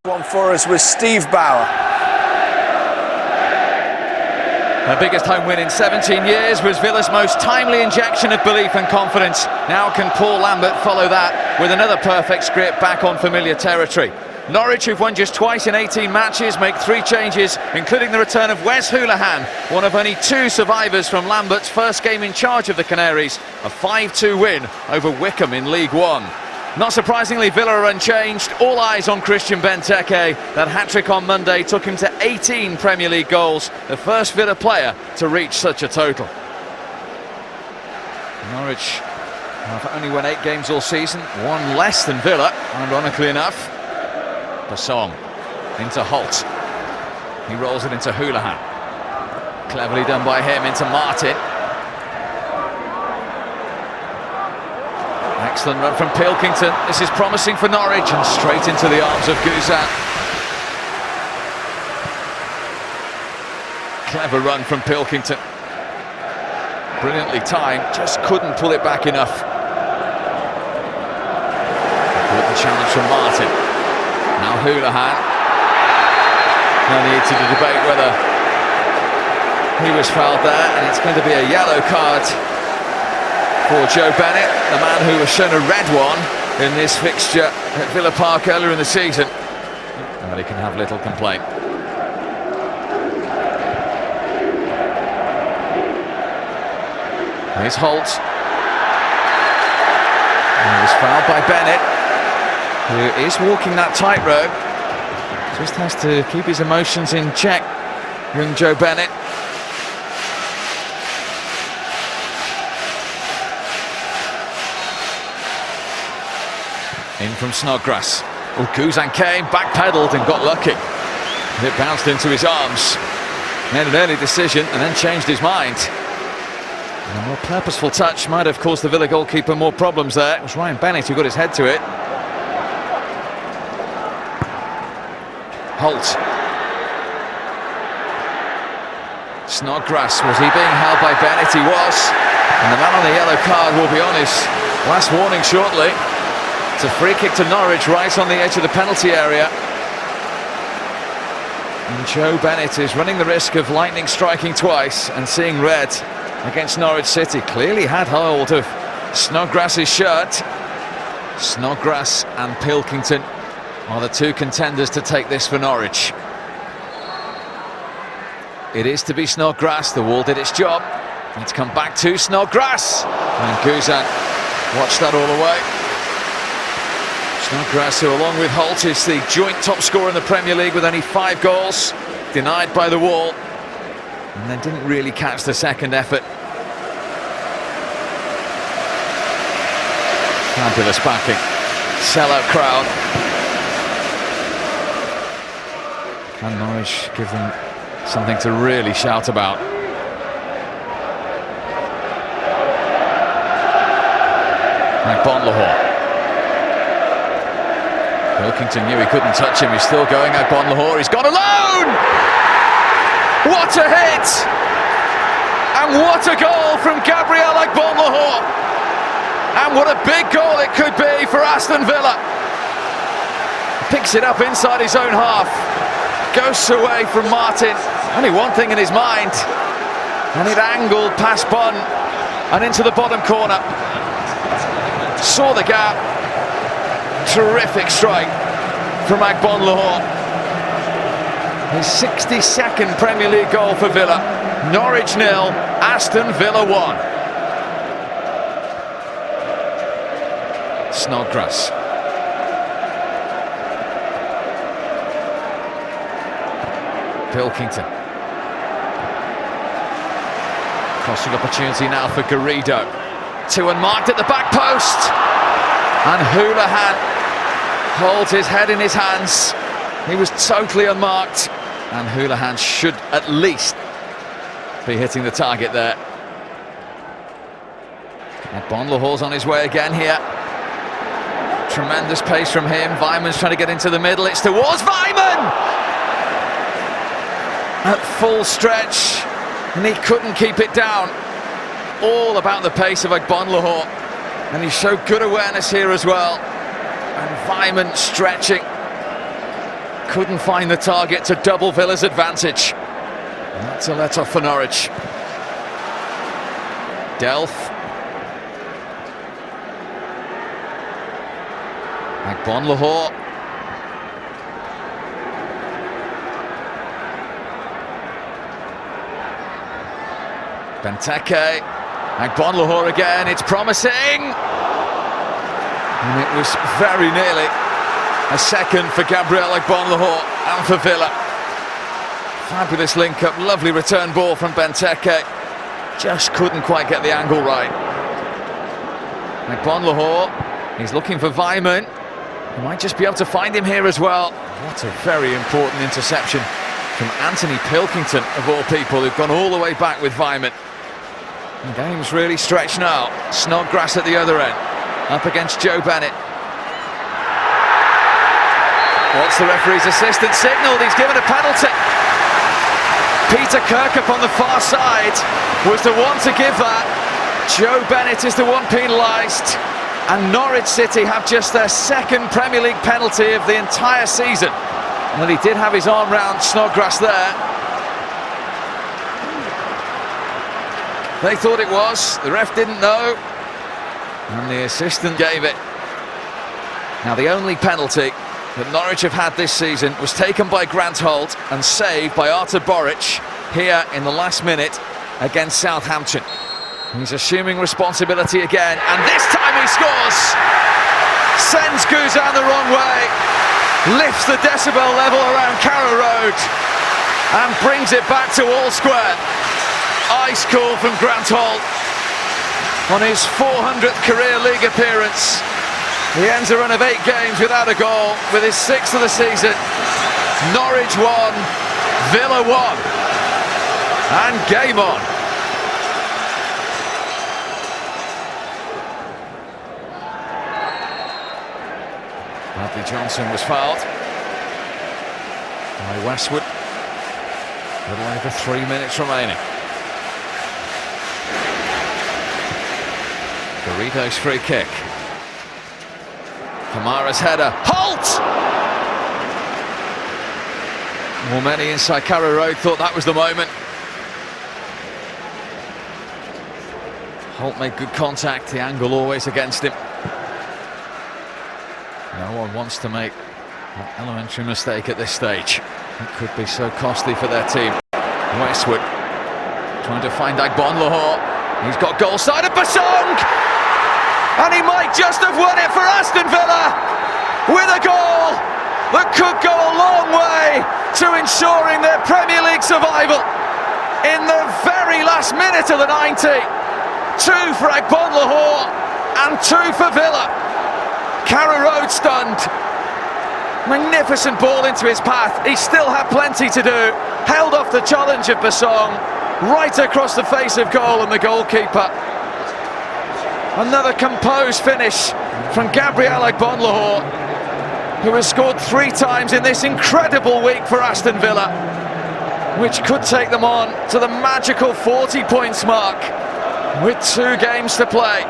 One for us was Steve Bauer. Their biggest home win in 17 years was Villa's most timely injection of belief and confidence. Now can Paul Lambert follow that with another perfect script back on familiar territory. Norwich, who've won just twice in 18 matches, make 3 changes, including the return of Wes Hoolahan, one of only 2 survivors from Lambert's first game in charge of the Canaries, a 5-2 win over Wycombe in League One. Not surprisingly, Villa are unchanged. All eyes on Christian Benteke. That hat-trick on Monday took him to 18 Premier League goals, the first Villa player to reach such a total. Norwich have only won 8 games all season, 1 less than Villa, ironically enough. Basong into Holt. He rolls it into Hoolahan. Cleverly done by him into Martin. Excellent run from Pilkington. This is promising for Norwich, and straight into the arms of Guzan. Clever run from Pilkington. Brilliantly timed, just couldn't pull it back enough. Good challenge from Martin. Now Hoolahan. No need to debate whether he was fouled there, and it's going to be a yellow card for Joe Bennett, the man who was shown a red one in this fixture at Villa Park earlier in the season. Well, he can have little complaint. Here's Holt. And he was fouled by Bennett, who is walking that tightrope. Just has to keep his emotions in check, young Joe Bennett. In from Snodgrass. Oh, Guzan came, backpedaled and got lucky. It bounced into his arms. Made an early decision and then changed his mind. And a more purposeful touch might have caused the Villa goalkeeper more problems there. It was Ryan Bennett who got his head to it. Holt. Snodgrass, was he being held by Bennett? He was. And the man on the yellow card will be on his last warning shortly. It's a free kick to Norwich right on the edge of the penalty area. And Joe Bennett is running the risk of lightning striking twice and seeing red against Norwich City. Clearly had hold of Snodgrass's shirt. Snodgrass and Pilkington are the 2 contenders to take this for Norwich. It is to be Snodgrass. The wall did its job. It's come back to Snodgrass. And Guzan watched that all the way. Snodgrass, who along with Holt is the joint top scorer in the Premier League with only 5 goals, denied by the wall, and then didn't really catch the second effort. Fabulous backing, sellout crowd. Can Norwich give them something to really shout about? Like Bonlahor. Pilkington knew he couldn't touch him. He's still going at Bonlahor. He's gone alone! What a hit! And what a goal from Gabriel Bonlahor! And what a big goal it could be for Aston Villa. Picks it up inside his own half. Goes away from Martin. Only one thing in his mind. And it angled past Bon and into the bottom corner. Saw the gap. Terrific strike from Bonlahor. His 62nd Premier League goal for Villa. Norwich 0, Aston Villa 1. Snodgrass. Pilkington. Crossing opportunity now for Garrido. 2 unmarked at the back post. And Hoolahan holds his head in his hands. He was totally unmarked, and Hoolahan should at least be hitting the target there. And Bonlahor's on his way again here. Tremendous pace from him. Weiman's trying to get into the middle. It's towards Weiman! At full stretch, and he couldn't keep it down. All about the pace of Bonlahor, and he showed good awareness here as well. And Weiman stretching. couldn't find the target to double Villa's advantage. That's a let-off for Norwich. Delph. Agbonlahor. Benteke. Agbonlahor again, it's promising! And it was very nearly a second for Gabriel Agbonlahor and for Villa. Fabulous link-up, lovely return ball from Benteke. Just couldn't quite get the angle right. Agbonlahor, he's looking for Weimann. He might just be able to find him here as well. What a very important interception from Anthony Pilkington, of all people, who've gone all the way back with Weimann. The game's really stretched now. Snodgrass at the other end, up against Joe Bennett. What's the referee's assistant signalled? He's given a penalty. Peter Kirkup on the far side was the one to give that. Joe Bennett is the one penalised. And Norwich City have just their second Premier League penalty of the entire season. Well, he did have his arm round Snodgrass there. They thought it was, the ref didn't know, and the assistant gave it. Now, the only penalty that Norwich have had this season was taken by Grant Holt and saved by Artur Boric here in the last minute against Southampton. He's assuming responsibility again, and this time he scores! Sends Guzan the wrong way, lifts the decibel level around Carrow Road, and brings it back to All Square. Ice cool from Grant Holt on his 400th career league appearance. He ends a run of 8 games without a goal, with his 6th of the season. Norwich 1, Villa 1, and game on. Bradley Johnson was fouled by Westwood. A little over 3 minutes remaining. Garrido's free kick. Kamara's header. Holt! Well, many inside Carrow Road thought that was the moment. Holt made good contact, the angle always against him. No one wants to make an elementary mistake at this stage. It could be so costly for their team. Westwood trying to find Agbonlahor. He's got goal side of Basong! And he might just have won it for Aston Villa with a goal that could go a long way to ensuring their Premier League survival. In the very last minute of the 90, 2 for Agbonlahor and 2 for Villa. Carrow Road stunned. Magnificent ball into his path. He still had plenty to do. Held off the challenge of Basong, right across the face of goal and the goalkeeper. Another composed finish from Gabriel Agbonlahor, who has scored 3 times in this incredible week for Aston Villa, which could take them on to the magical 40 points mark with 2 games to play.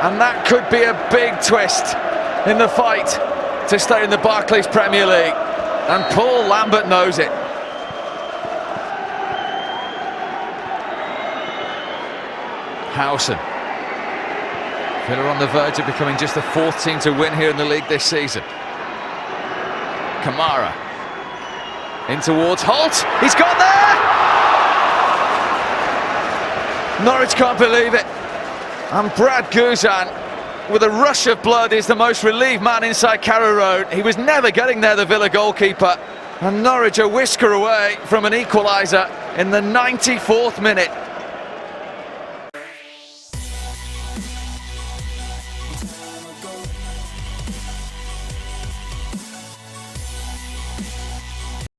And that could be a big twist in the fight to stay in the Barclays Premier League. And Paul Lambert knows it. Howson. Villa on the verge of becoming just the 4th team to win here in the league this season. Kamara in towards Holt. He's got there! Norwich can't believe it. And Brad Guzan, with a rush of blood, is the most relieved man inside Carrow Road. He was never getting there, the Villa goalkeeper. And Norwich a whisker away from an equaliser in the 94th minute.